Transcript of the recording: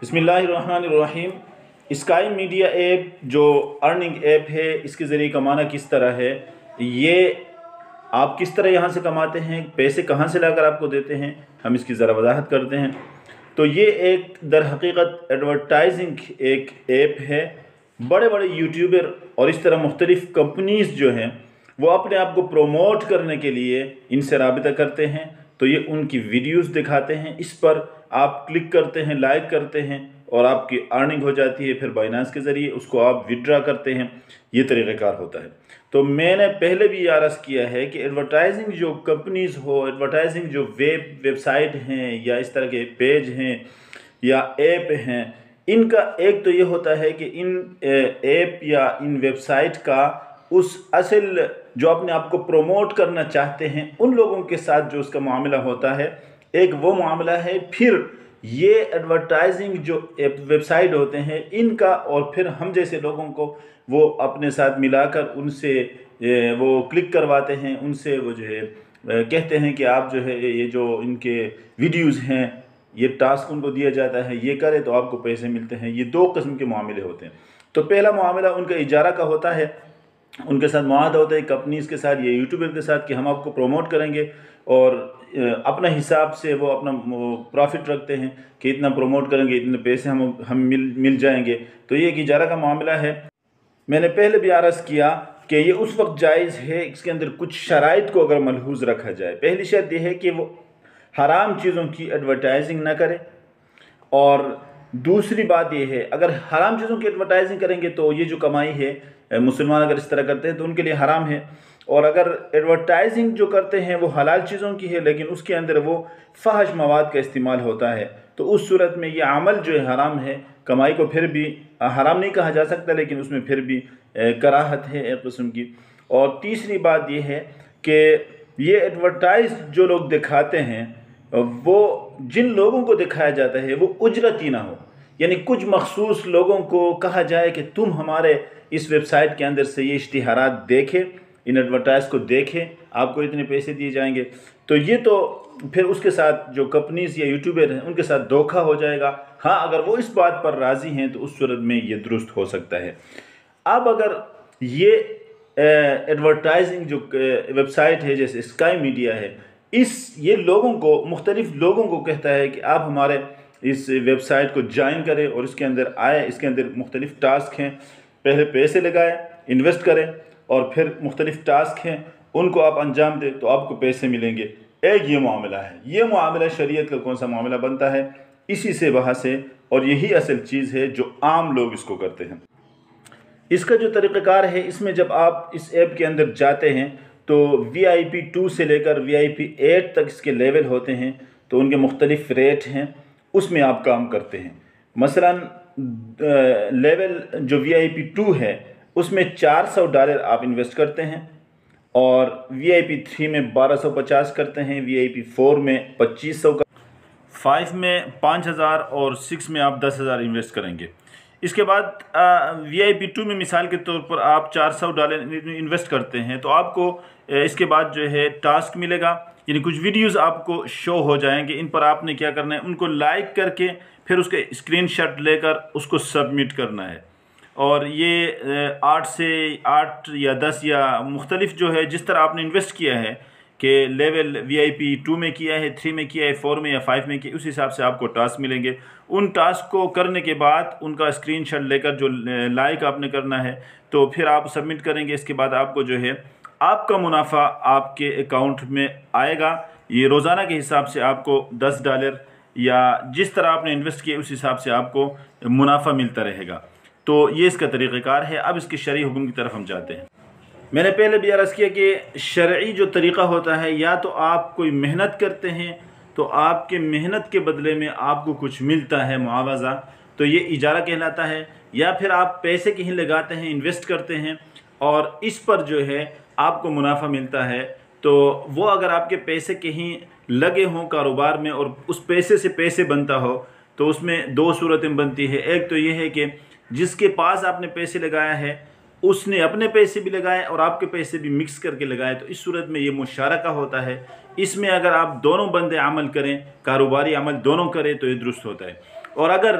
بسم اللہ الرحمن الرحیم۔ اسکائی میڈیا ایپ جو ارننگ ایپ ہے، اس کے ذریعے کمانا کس طرح ہے، یہ آپ کس طرح یہاں سے کماتے ہیں، پیسے کہاں سے لا کر آپ کو دیتے ہیں، ہم اس کی ذرا وضاحت کرتے ہیں۔ تو یہ ایک در حقیقت ایڈورٹائزنگ ایک ایپ ہے۔ بڑے بڑے یوٹیوبر اور اس طرح مختلف کمپنیز جو ہیں وہ اپنے آپ کو پروموٹ کرنے کے لیے ان سے رابطہ کرتے ہیں، تو یہ ان کی ویڈیوز دکھاتے ہیں، اس پر آپ کلک کرتے ہیں، لائک کرتے ہیں اور آپ کی ارننگ ہو جاتی ہے۔ پھر بائنانس کے ذریعے اس کو آپ وڈرا کرتے ہیں۔ یہ طریقہ کار ہوتا ہے۔ تو میں نے پہلے بھی یہ عرض کیا ہے کہ ایڈورٹائزنگ جو کمپنیز ہو، ایڈورٹائزنگ جو ویب سائٹ ہیں یا اس طرح کے پیج ہیں یا ایپ ہیں، ان کا ایک تو یہ ہوتا ہے کہ ان ایپ یا ان ویب سائٹ کا اس اصل جو اپنے آپ کو پروموٹ کرنا چاہتے ہیں ان لوگوں کے ساتھ جو اس کا معاملہ ہوتا ہے، ایک وہ معاملہ ہے۔ پھر یہ ایڈورٹائزنگ جو ویب سائٹ ہوتے ہیں ان کا، اور پھر ہم جیسے لوگوں کو وہ اپنے ساتھ ملا کر ان سے وہ کلک کرواتے ہیں، ان سے وہ جو ہے کہتے ہیں کہ آپ جو ہے یہ جو ان کے ویڈیوز ہیں، یہ ٹاسک ان کو دیا جاتا ہے، یہ کرے تو آپ کو پیسے ملتے ہیں۔ یہ دو قسم کے معاملے ہوتے ہیں۔ تو پہلا معاملہ ان کا اجارہ کا ہوتا ہے، ان کے ساتھ معاہدہ ہوتا ہے کمپنیز کے ساتھ یا یوٹیوبر کے ساتھ کہ ہم آپ کو پروموٹ کریں گے، اور اپنا حساب سے وہ اپنا پروفٹ رکھتے ہیں کہ اتنا پروموٹ کریں گے، اتنے پیسے ہم مل جائیں گے۔ تو یہ ایک اجارہ کا معاملہ ہے۔ میں نے پہلے بھی عرض کیا کہ یہ اس وقت جائز ہے اس کے اندر کچھ شرائط کو اگر ملحوظ رکھا جائے۔ پہلی شرط یہ ہے کہ وہ حرام چیزوں کی ایڈورٹائزنگ نہ کرے، اور دوسری بات یہ ہے اگر حرام چیزوں کی ایڈورٹائزنگ کریں گے تو یہ جو کمائی ہے، مسلمان اگر اس طرح کرتے ہیں تو ان کے لیے حرام ہے، اور اگر ایڈورٹائزنگ جو کرتے ہیں وہ حلال چیزوں کی ہے لیکن اس کے اندر وہ فحش مواد کا استعمال ہوتا ہے، تو اس صورت میں یہ عمل جو ہے حرام ہے۔ کمائی کو پھر بھی حرام نہیں کہا جا سکتا، لیکن اس میں پھر بھی کراہت ہے ایک قسم کی۔ اور تیسری بات یہ ہے کہ یہ ایڈورٹائز جو لوگ دکھاتے ہیں، وہ جن لوگوں کو دکھایا جاتا ہے وہ اجرتی نہ ہو، یعنی کچھ مخصوص لوگوں کو کہا جائے کہ تم ہمارے اس ویب سائٹ کے اندر سے یہ اشتہارات دیکھیں، ان ایڈورٹائز کو دیکھیں، آپ کو اتنے پیسے دیے جائیں گے۔ تو یہ تو پھر اس کے ساتھ جو کمپنیز یا یوٹیوبر ہیں ان کے ساتھ دھوکہ ہو جائے گا۔ ہاں، اگر وہ اس بات پر راضی ہیں تو اس صورت میں یہ درست ہو سکتا ہے۔ اب اگر یہ ایڈورٹائزنگ جو ویب سائٹ ہے جیسے اسکائی میڈیا ہے، یہ لوگوں کو، مختلف لوگوں کو کہتا ہے کہ آپ ہمارے اس ویب سائٹ کو جوائن کریں اور اس کے اندر آئے، اس کے اندر مختلف ٹاسک ہیں، پہلے پیسے لگائیں، انویسٹ کریں، اور پھر مختلف ٹاسک ہیں ان کو آپ انجام دیں تو آپ کو پیسے ملیں گے۔ ایک یہ معاملہ ہے۔ یہ معاملہ شریعت کا کون سا معاملہ بنتا ہے؟ اسی سے بحث ہے، اور یہی اصل چیز ہے جو عام لوگ اس کو کرتے ہیں۔ اس کا جو طریقہ کار ہے، اس میں جب آپ اس ایپ کے اندر جاتے ہیں تو VIP 2 سے لے کر VIP 8 تک اس کے لیول ہوتے ہیں، تو ان کے مختلف ریٹ ہیں، اس میں آپ کام کرتے ہیں۔ مثلا لیول جو VIP 2 ہے اس میں $400 آپ انویسٹ کرتے ہیں، اور VIP 3 میں 1250 کرتے ہیں، VIP 4 میں 2500 کا، 5 میں 5000 اور 6 میں آپ 10,000 انویسٹ کریں گے۔ اس کے بعد VIP 2 میں مثال کے طور پر آپ $400 انویسٹ کرتے ہیں تو آپ کو اس کے بعد جو ہے ٹاسک ملے گا، یعنی کچھ ویڈیوز آپ کو شو ہو جائیں گے۔ ان پر آپ نے کیا کرنا ہے، ان کو لائک کر کے پھر اس کے اسکرین شاٹ لے کر اس کو سبمٹ کرنا ہے، اور یہ 8 سے 8 یا 10 یا مختلف جو ہے جس طرح آپ نے انویسٹ کیا ہے کہ لیول VIP 2 میں کیا ہے، 3 میں کیا ہے، 4 میں یا 5 میں کیا، اس حساب سے آپ کو ٹاسک ملیں گے۔ ان ٹاسک کو کرنے کے بعد ان کا اسکرین شاٹ لے کر جو لائک آپ نے کرنا ہے تو پھر آپ سبمٹ کریں گے۔ اس کے بعد آپ کو جو ہے آپ کا منافع آپ کے اکاؤنٹ میں آئے گا۔ یہ روزانہ کے حساب سے آپ کو $10 یا جس طرح آپ نے انویسٹ کیا اس حساب سے آپ کو منافع ملتا رہے گا۔ تو یہ اس کا طریقہ کار ہے۔ اب اس کے شرعی حکم کی طرف ہم جاتے ہیں۔ میں نے پہلے بھی عرض کیا کہ شرعی جو طریقہ ہوتا ہے، یا تو آپ کوئی محنت کرتے ہیں تو آپ کے محنت کے بدلے میں آپ کو کچھ ملتا ہے معاوضہ، تو یہ اجارہ کہلاتا ہے، یا پھر آپ پیسے کہیں لگاتے ہیں، انویسٹ کرتے ہیں اور اس پر جو ہے آپ کو منافع ملتا ہے، تو وہ اگر آپ کے پیسے کہیں لگے ہوں کاروبار میں اور اس پیسے سے پیسے بنتا ہو تو اس میں دو صورتیں بنتی ہے۔ ایک تو یہ ہے کہ جس کے پاس آپ نے پیسے لگایا ہے اس نے اپنے پیسے بھی لگائے اور آپ کے پیسے بھی مکس کر کے لگائے، تو اس صورت میں یہ مشارکہ ہوتا ہے۔ اس میں اگر آپ دونوں بندے عمل کریں، کاروباری عمل دونوں کریں تو یہ درست ہوتا ہے۔ اور اگر